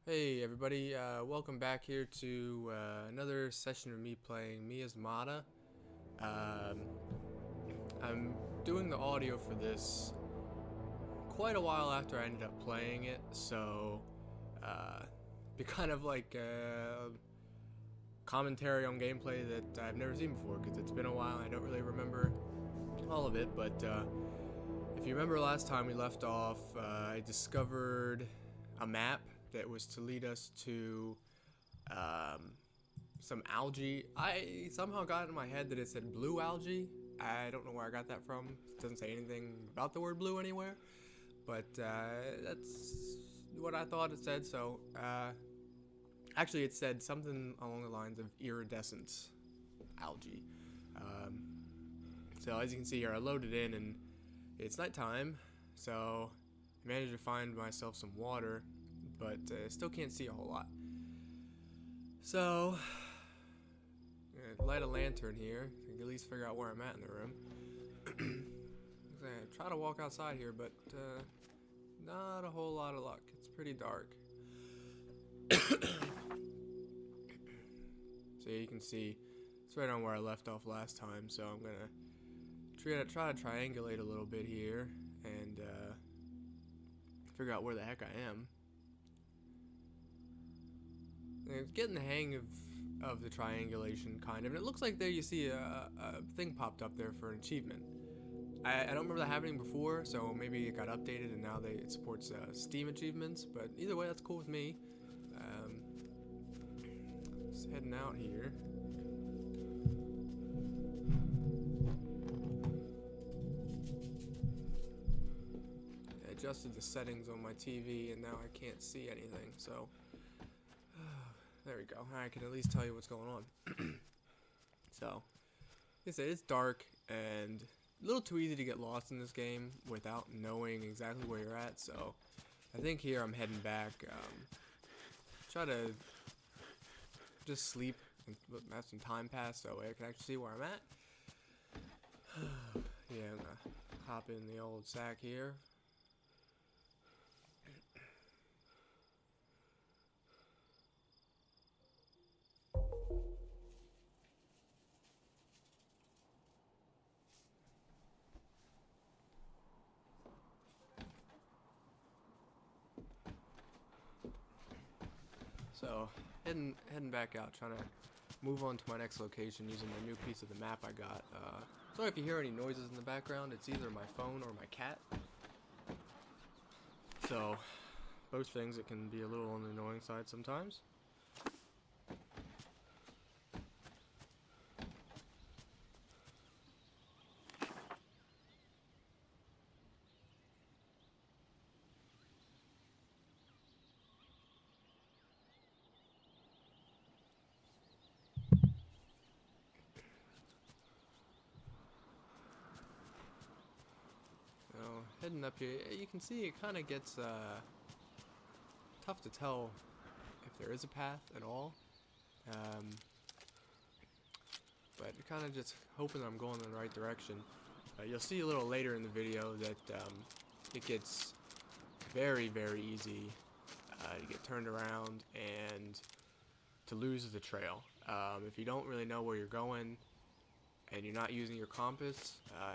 Hey everybody, welcome back here to another session of me playing Miasmata. Um, I'm doing the audio for this quite a while after I ended up playing it, so be kind of like commentary on gameplay that I've never seen before because it's been a while and I don't really remember all of it, but if you remember last time we left off, I discovered a map that was to lead us to um, some algae. I somehow got in my head that it said blue algae. I don't know where I got that from. It doesn't say anything about the word blue anywhere, but that's what I thought it said. So actually, it said something along the lines of iridescent algae. Um, so as you can see here, I loaded in and it's nighttime, so I managed to find myself some water, but still can't see a whole lot. So light a lantern here. So I can at least figure out where I'm at in the room. I try to walk outside here, but not a whole lot of luck. It's pretty dark. So yeah, you can see it's right on where I left off last time. So I'm gonna try to triangulate a little bit here and figure out where the heck I am. And getting the hang of the triangulation kind of, and it looks like there you see a thing popped up there for an achievement. I don't remember that happening before, so maybe it got updated and now it supports Steam achievements, but either way, that's cool with me. Just heading out here. I adjusted the settings on my TV and now I can't see anything, so there we go. I can at least tell you what's going on. So, like I said, it's dark and a little too easy to get lost in this game without knowing exactly where you're at, so I think here I'm heading back. Try to just sleep and have some time pass so I can actually see where I'm at. Yeah, I'm gonna hop in the old sack here. So, heading back out, trying to move on to my next location using the new piece of the map I got. Sorry if you hear any noises in the background, it's either my phone or my cat. So, both things, it can be a little on the annoying side sometimes. So, heading up here, you can see it kind of gets tough to tell if there is a path at all. But kind of just hoping that I'm going in the right direction. You'll see a little later in the video that it gets very, very easy to get turned around and to lose the trail. If you don't really know where you're going and you're not using your compass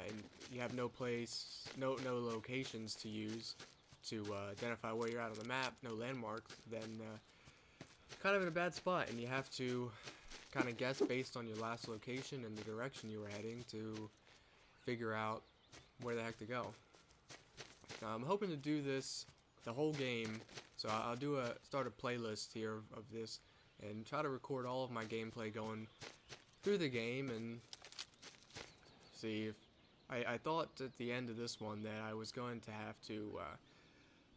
and you have no locations to use to identify where you're at on the map, no landmarks, then kind of in a bad spot, and you have to kind of guess based on your last location and the direction you were heading to figure out where the heck to go. I'm hoping to do this the whole game, so I'll start a playlist here of this and try to record all of my gameplay going through the game and see if I thought at the end of this one that I was going to have to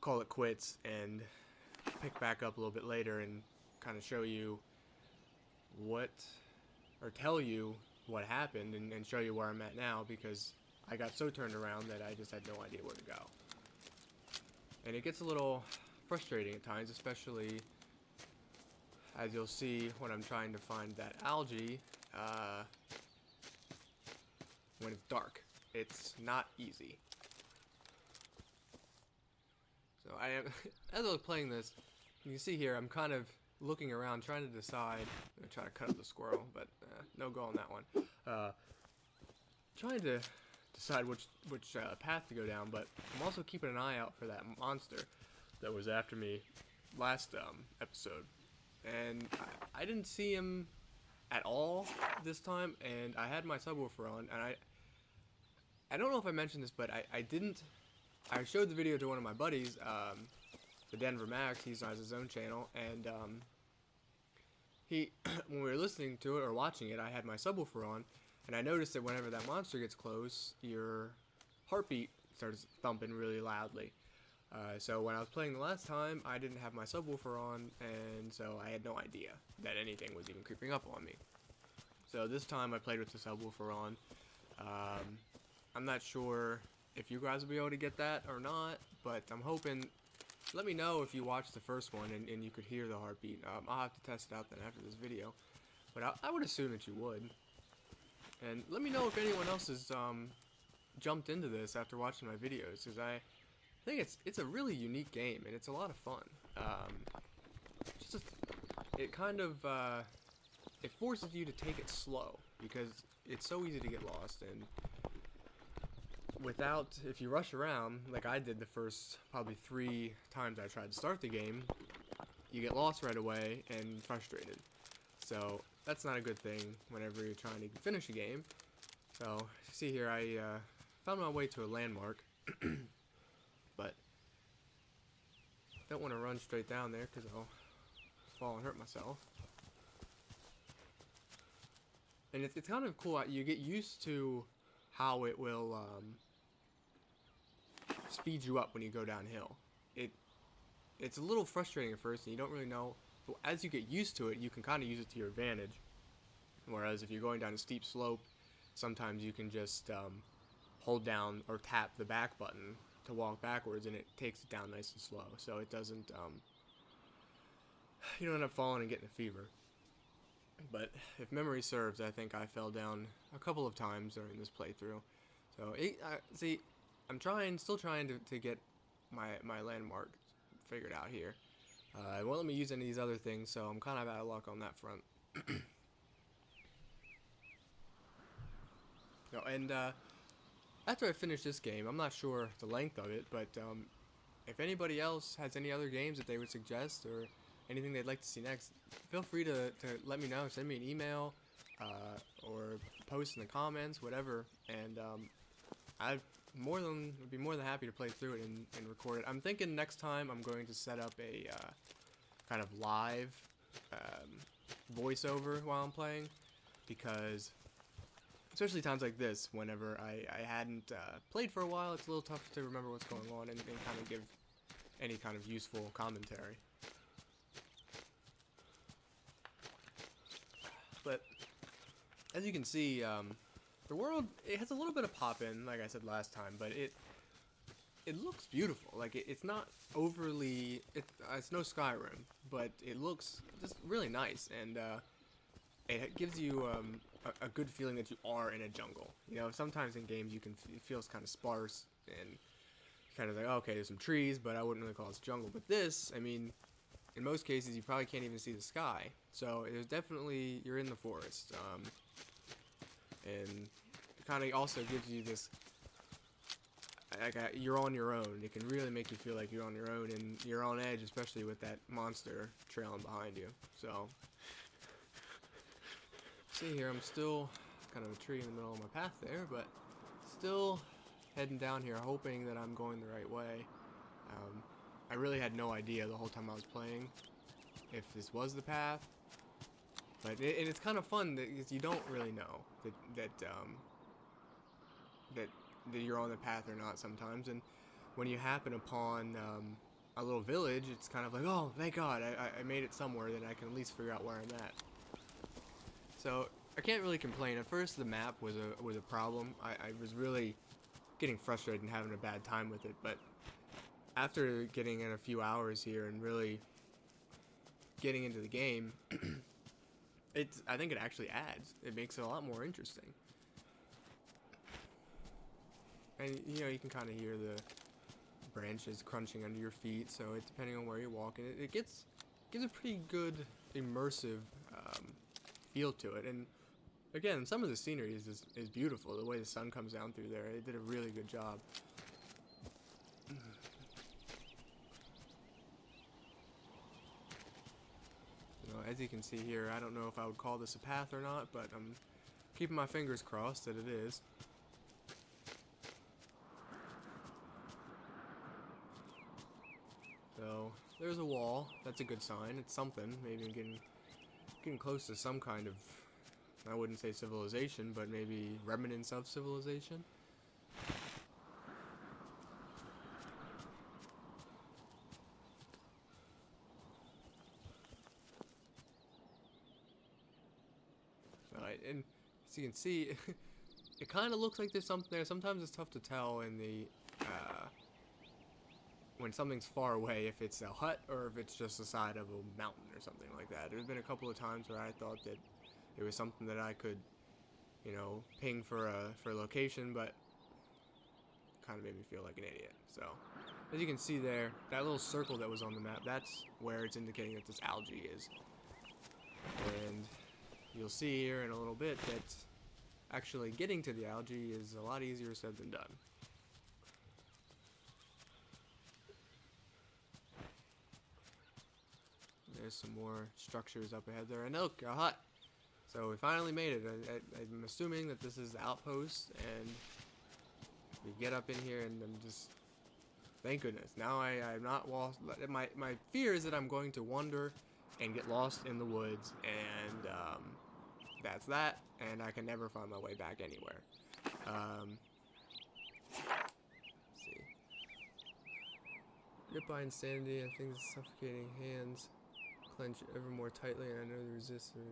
call it quits and pick back up a little bit later and kind of show you tell you what happened and show you where I'm at now, because I got so turned around that I just had no idea where to go. And it gets a little frustrating at times, especially as you'll see when I'm trying to find that algae when it's dark. It's not easy. So I am, as I was playing this, You can see here I'm kind of looking around trying to decide. I'm going to try to cut up the squirrel, but no go on that one. Trying to decide which path to go down, but I'm also keeping an eye out for that monster that was after me last episode. And I didn't see him at all this time, and I had my subwoofer on, and I don't know if I mentioned this, but I showed the video to one of my buddies, the Denver Max. He has his own channel, and when we were listening to it or watching it, I had my subwoofer on, and I noticed that whenever that monster gets close, your heartbeat starts thumping really loudly. So when I was playing the last time, I didn't have my subwoofer on, and so I had no idea that anything was even creeping up on me. So this time I played with the subwoofer on. I'm not sure if you guys will be able to get that or not, but I'm hoping. Let me know if you watched the first one and you could hear the heartbeat. I'll have to test it out then after this video, but I would assume that you would. And let me know if anyone else has jumped into this after watching my videos, because I think it's a really unique game and it's a lot of fun. It kind of it forces you to take it slow because it's so easy to get lost, and if you rush around like I did the first probably 3 times I tried to start the game, you get lost right away and frustrated. So that's not a good thing whenever you're trying to finish a game. So see here, I found my way to a landmark, but don't want to run straight down there because I'll fall and hurt myself. And it's kind of cool. You get used to how it will speed you up when you go downhill. It's a little frustrating at first, and you don't really know. But as you get used to it, you can kind of use it to your advantage. Whereas if you're going down a steep slope, sometimes you can just hold down or tap the back button to walk backwards, and it takes it down nice and slow. So it doesn't, you don't end up falling and getting a fever. But if memory serves, I think I fell down a couple of times during this playthrough. So see, I'm still trying to get my landmark figured out here. It won't let me use any of these other things, so I'm kind of out of luck on that front. And after I finish this game, I'm not sure the length of it, but if anybody else has any other games that they would suggest or anything they'd like to see next, feel free to let me know. Send me an email or post in the comments, whatever, and I'd be more than happy to play through it and record it. I'm thinking next time I'm going to set up a kind of live voiceover while I'm playing, because especially times like this, whenever I hadn't played for a while, it's a little tough to remember what's going on and kind of give any kind of useful commentary. But as you can see, the world, it has a little bit of pop-in, like I said last time, but it looks beautiful. Like it's not overly, it's no Skyrim, but it looks just really nice, and it gives you a good feeling that you are in a jungle. You know, sometimes in games it feels kind of sparse and kind of like, oh, okay, there's some trees, but I wouldn't really call this jungle. But this, I mean, in most cases, you probably can't even see the sky. So there's definitely, you're in the forest. And it kind of also gives you this, like, you're on your own. It can really make you feel like you're on your own, and you're on edge, especially with that monster trailing behind you. So, see here, I'm still kind of a tree in the middle of my path there, but still heading down here, hoping that I'm going the right way. I really had no idea the whole time I was playing if this was the path, but it's kind of fun because you don't really know that you're on the path or not sometimes. And when you happen upon a little village, it's kind of like, oh, thank God, I made it somewhere that I can at least figure out where I'm at. So I can't really complain. At first, the map was a problem. I was really getting frustrated and having a bad time with it, but after getting in a few hours here and really getting into the game, I think it actually adds. It makes it a lot more interesting. And you know, you can kind of hear the branches crunching under your feet, so it's depending on where you're walking. It gets gives a pretty good immersive feel to it. And again, some of the scenery is beautiful. The way the sun comes down through there, they did a really good job. As you can see here, I don't know if I would call this a path or not, but I'm keeping my fingers crossed that it is. So there's a wall. That's a good sign. It's something. Maybe I'm getting close to some kind of, I wouldn't say civilization, but maybe remnants of civilization. And as you can see, it kind of looks like there's something there. Sometimes it's tough to tell in the when something's far away, if it's a hut or if it's just the side of a mountain or something like that. There's been a couple of times where I thought that it was something that I could, ping for a location, but kind of made me feel like an idiot. So, as you can see there, that little circle that was on the map, that's where it's indicating that this algae is. And you'll see here in a little bit that actually getting to the algae is a lot easier said than done. There's some more structures up ahead there. And look, a hut. So we finally made it. I'm assuming that this is the outpost, and we get up in here, and I'm just, thank goodness. Now I'm not lost. My fear is that I'm going to wander and get lost in the woods, and that's that, and I can never find my way back anywhere. Let's see. Grip by insanity and things suffocating hands. Clench ever more tightly, and I know the resistance.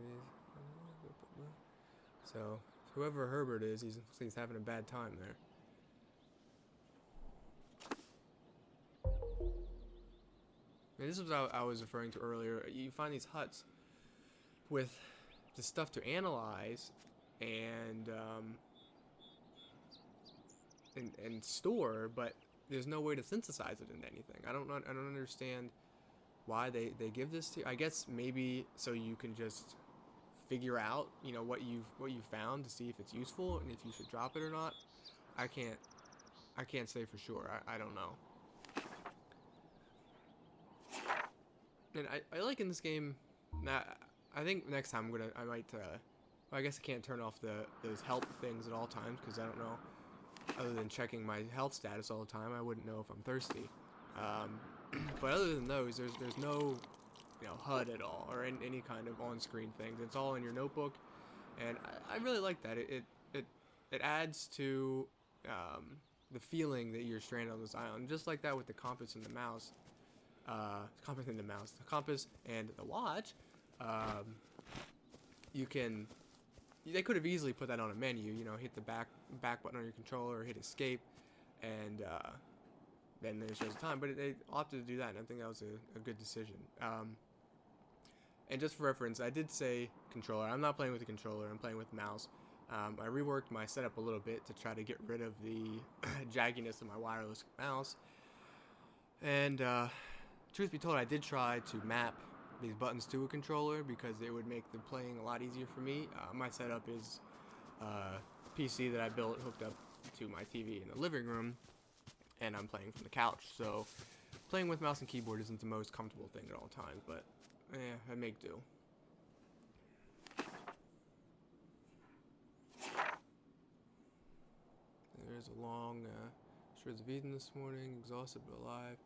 So, whoever Herbert is, he's having a bad time there. And this is what I was referring to earlier. You find these huts with the stuff to analyze and store, but there's no way to synthesize it into anything. I don't understand why they give this to you. I guess maybe so you can just figure out, what you found to see if it's useful and if you should drop it or not. I can't say for sure. I don't know. And I like in this game. I think next time I might. I guess I can't turn off those help things at all times because I don't know. Other than checking my health status all the time, I wouldn't know if I'm thirsty. But other than those, there's no, HUD at all or any kind of on-screen things. It's all in your notebook, and I really like that. It adds to the feeling that you're stranded on this island, just like that with the compass and the mouse. The compass and the watch. They could have easily put that on a menu. Hit the back button on your controller, or hit escape, and then there's just time. But they opted to do that, and I think that was a good decision. And just for reference, I did say controller. I'm not playing with the controller. I'm playing with mouse. I reworked my setup a little bit to try to get rid of the jagginess of my wireless mouse. And truth be told, I did try to map these buttons to a controller because it would make the playing a lot easier for me. My setup is a PC that I built hooked up to my TV in the living room, and I'm playing from the couch. So playing with mouse and keyboard isn't the most comfortable thing at all times, but I make do. There's a long shreds of eating this morning, exhausted but alive.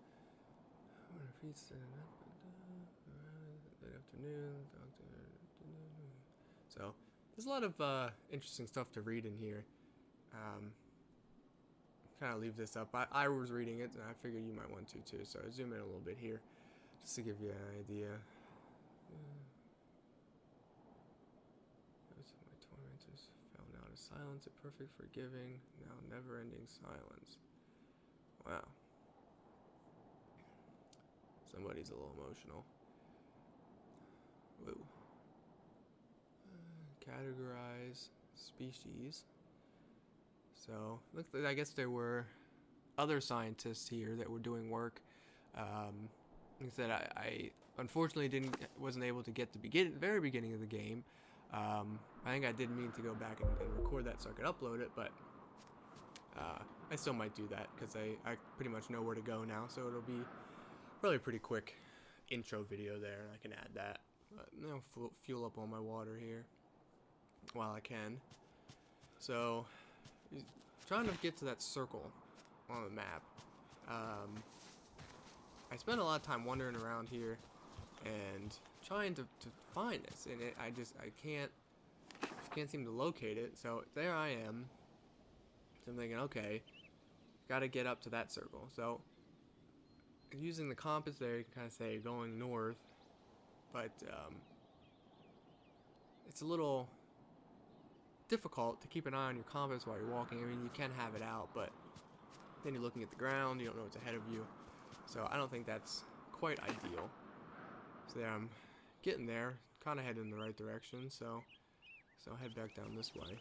Late afternoon. So there's a lot of interesting stuff to read in here. Kind of leave this up. I was reading it, and I figured you might want to too. So I zoom in a little bit here, just to give you an idea. My tormentors found out a silence, a perfect forgiving, now never-ending silence. Wow. Somebody's a little emotional. Woo. Categorize species. So, looks like, I guess there were other scientists here that were doing work. Like I said, Unfortunately, wasn't able to get the very beginning of the game. I think I did mean to go back and record that so I could upload it, but I still might do that because I pretty much know where to go now, so it'll be probably a pretty quick intro video there, and I can add that. But now fuel up all my water here while I can. So, trying to get to that circle on the map. I spent a lot of time wandering around here and trying to find this, and I can't seem to locate it. So there I am. So I'm thinking, okay, gotta get up to that circle. So using the compass there, you can kind of say going north, but it's a little difficult to keep an eye on your compass while you're walking. I mean, you can have it out, but then you're looking at the ground, you don't know what's ahead of you. So I don't think that's quite ideal. So there, I'm getting there, kind of heading in the right direction, so I'll head back down this way.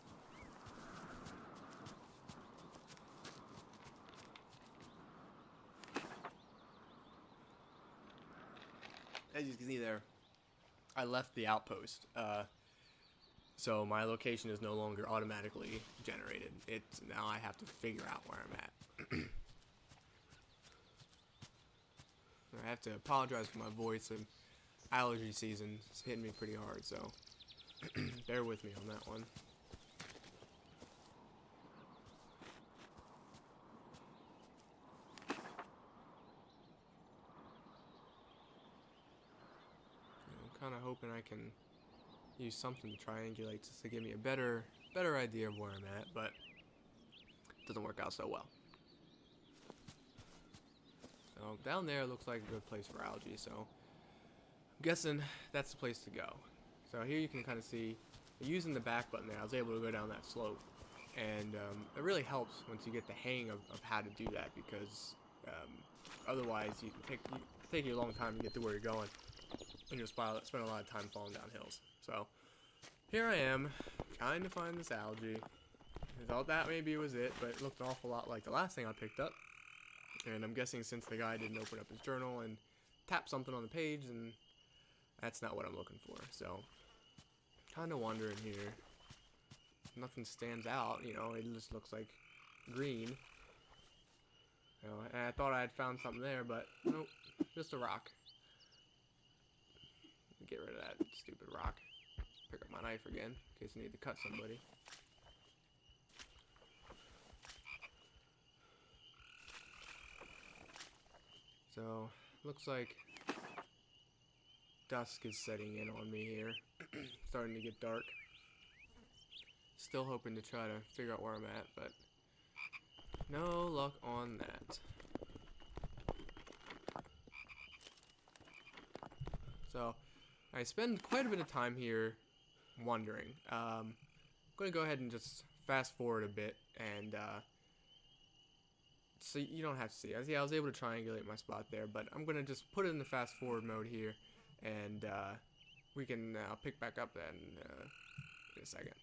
As you can see there, I left the outpost, so my location is no longer automatically generated. Now I have to figure out where I'm at. I have to apologize for my voice, and allergy season is hitting me pretty hard, so bear with me on that one. I'm kind of hoping I can use something to triangulate just to give me a better idea of where I'm at, but it doesn't work out so well. So down there looks like a good place for algae, so I'm guessing that's the place to go. So here you can kind of see, using the back button there, I was able to go down that slope, and it really helps once you get the hang of how to do that, because otherwise it can take you a long time to get to where you're going, and you'll spend a lot of time falling down hills. So here I am, trying to find this algae. I thought that maybe it was it, but it looked an awful lot like the last thing I picked up. And I'm guessing since the guy didn't open up his journal and tap something on the page, and that's not what I'm looking for. So, kind of wandering here. Nothing stands out, you know, it just looks like green. You know, and I thought I had found something there, but nope, just a rock. Get rid of that stupid rock. Pick up my knife again, in case I need to cut somebody. So, looks like dusk is setting in on me here. Starting to get dark. Still hoping to try to figure out where I'm at, but no luck on that. So, I spend quite a bit of time here wandering. I'm going to go ahead and just fast forward a bit, and so you don't have to see. I was able to triangulate my spot there, but I'm going to just put it in the fast forward mode here, and we can pick back up then in a second.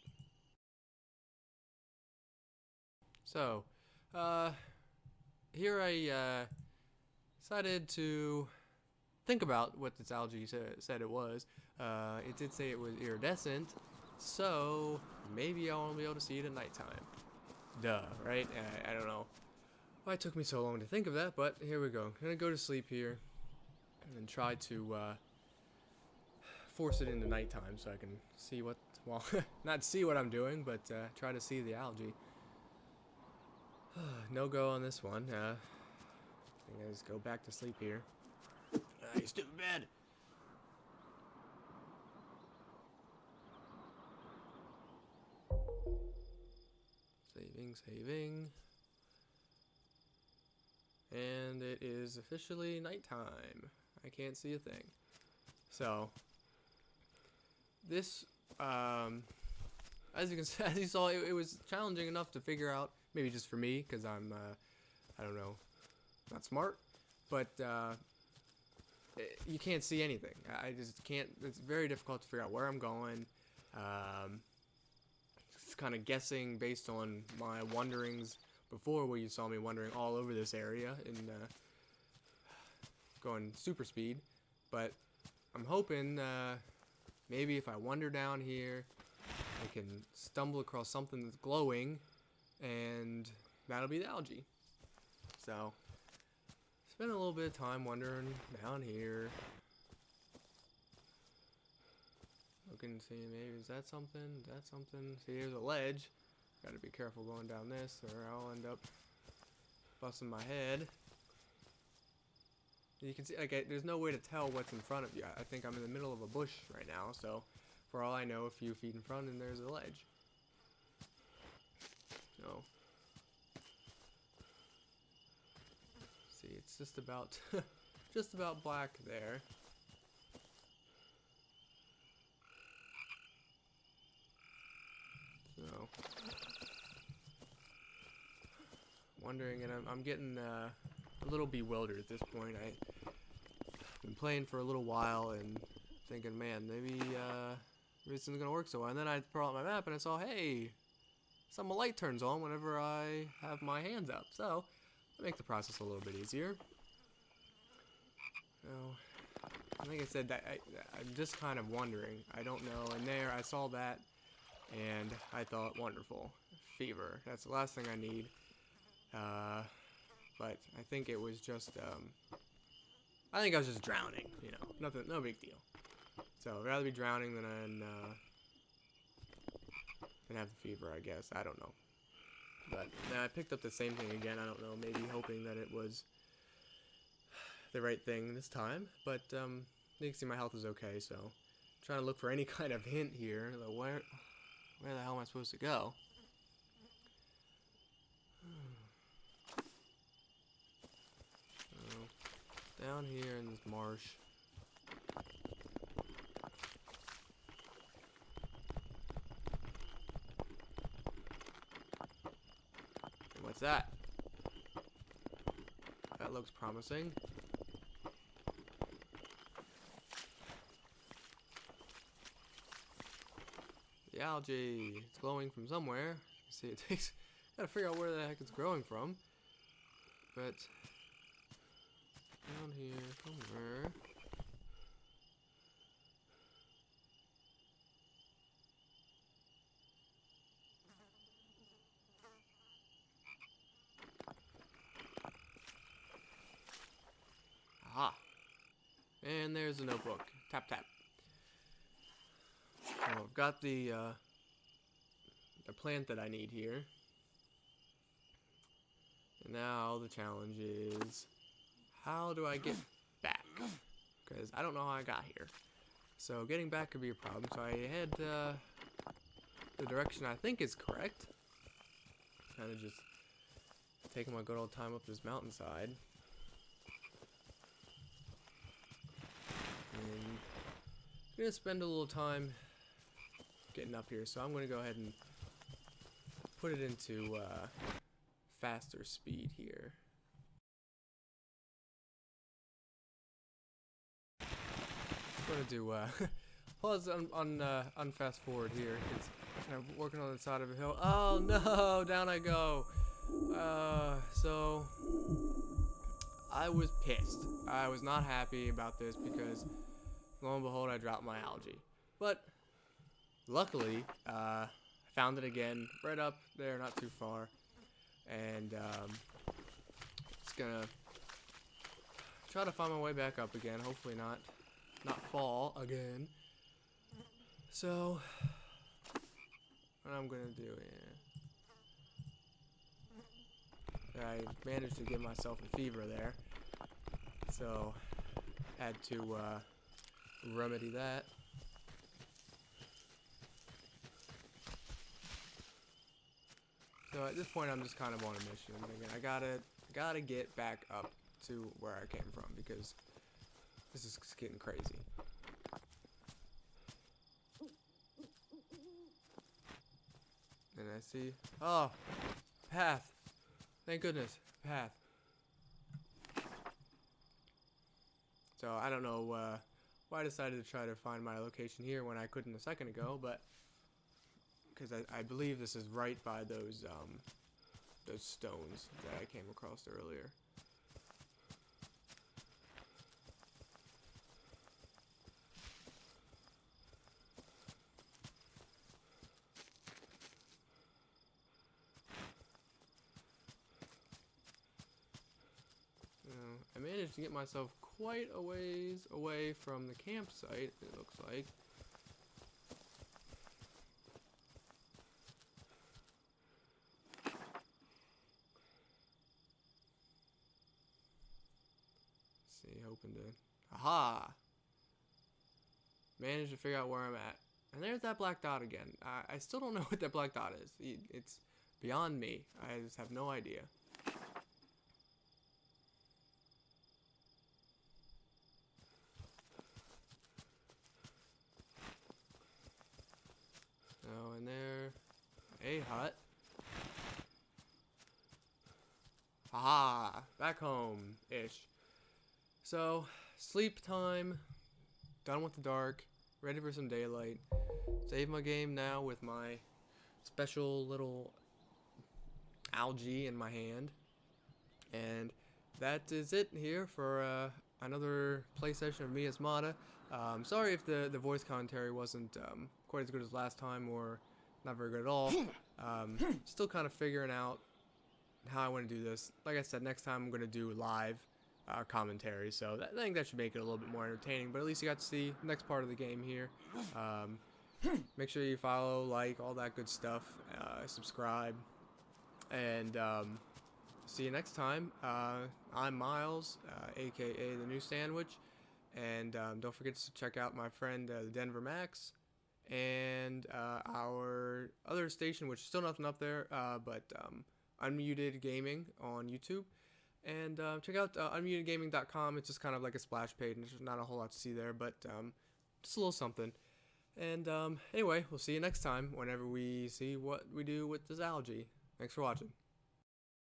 So, here I decided to think about what this algae said it was. It did say it was iridescent, so maybe I won't be able to see it at nighttime. Duh, right? I don't know why it took me so long to think of that, but here we go. I'm gonna go to sleep here and try to force it into nighttime so I can see what, well, not see what I'm doing, but try to see the algae. No go on this one. I think I just go back to sleep here. You stupid bed! Saving. And it is officially nighttime. I can't see a thing. So, this, as you saw, it was challenging enough to figure out. Maybe just for me, because I'm, I don't know, not smart. But you can't see anything. I just can't. It's very difficult to figure out where I'm going. It's kind of guessing based on my wanderings before, where you saw me wandering all over this area and going super speed. But I'm hoping maybe if I wander down here, I can stumble across something that's glowing, and that'll be the algae. So, spend a little bit of time wandering down here. Looking to see, maybe, is that something? Is that something? See, here's a ledge. Gotta be careful going down this, or I'll end up busting my head. You can see, like, there's no way to tell what's in front of you. I think I'm in the middle of a bush right now, so for all I know, a few feet in front, and there's a ledge. So, see, it's just about, just about black there. So, wondering, and I'm getting a little bewildered at this point. I've been playing for a little while and thinking, man, maybe this isn't gonna work so well. And then I throw out my map and I saw, hey, some light turns on whenever I have my hands up. So, that makes the process a little bit easier. So, like I said, I'm just kind of wondering. I don't know. And there, I saw that, and I thought, wonderful, fever. That's the last thing I need. But I think it was just, I think I was just drowning, you know, nothing, no big deal. So I'd rather be drowning than have the fever, I guess. I don't know. But now I picked up the same thing again. I don't know, maybe hoping that it was the right thing this time. But you can see my health is okay, so I'm trying to look for any kind of hint here. Like where the hell am I supposed to go? Down here in this marsh. And what's that? That looks promising. The algae. It's glowing from somewhere. See, it takes. Gotta figure out where the heck it's growing from. But down here somewhere. Aha. And there's a notebook. Tap tap. So I've got the plant that I need here. And now the challenge is, how do I get back? Because I don't know how I got here. So getting back could be a problem. So I head the direction I think is correct. Kind of just taking my good old time up this mountainside. And I'm going to spend a little time getting up here. So I'm going to go ahead and put it into faster speed here. I'm going to do pause on fast forward here. It's kind of working on the side of a hill. Oh no, down I go. So I was pissed. I was not happy about this because lo and behold, I dropped my algae. But luckily, I found it again, right up there, not too far. And it's gonna try to find my way back up again. Hopefully not fall again. So what I'm gonna do, I managed to give myself a fever there, so had to remedy that. So at this point, I'm just kind of on a mission. I'm thinking I gotta get back up to where I came from because this is getting crazy. And I see, oh, path. Thank goodness, path. So I don't know why I decided to try to find my location here when I couldn't a second ago, but because I believe this is right by those stones that I came across earlier. managed to get myself quite a ways away from the campsite, it looks like. See, hoping to... Aha! Managed to figure out where I'm at. And there's that black dot again. I still don't know what that black dot is. It's beyond me. I just have no idea. Oh, and there... A hut. Aha! Back home-ish. So, sleep time. Done with the dark. Ready for some daylight. Save my game now with my special little algae in my hand. And that is it here for another play session of Miasmata. Sorry if the voice commentary wasn't quite as good as last time, or not very good at all. Still kind of figuring out how I want to do this. Like I said, next time I'm going to do live commentary, so I think that should make it a little bit more entertaining, but at least you got to see the next part of the game here. Make sure you follow, like, all that good stuff, subscribe, and see you next time. I'm Miles, aka the New Sandwich, and don't forget to check out my friend the Denver Max, and our other station, which is still nothing up there, but Unmuted Gaming on YouTube. And check out unmutedgaming.com. It's just kind of like a splash page, and there's not a whole lot to see there, but just a little something. And anyway, we'll see you next time whenever we see what we do with this algae. Thanks for watching.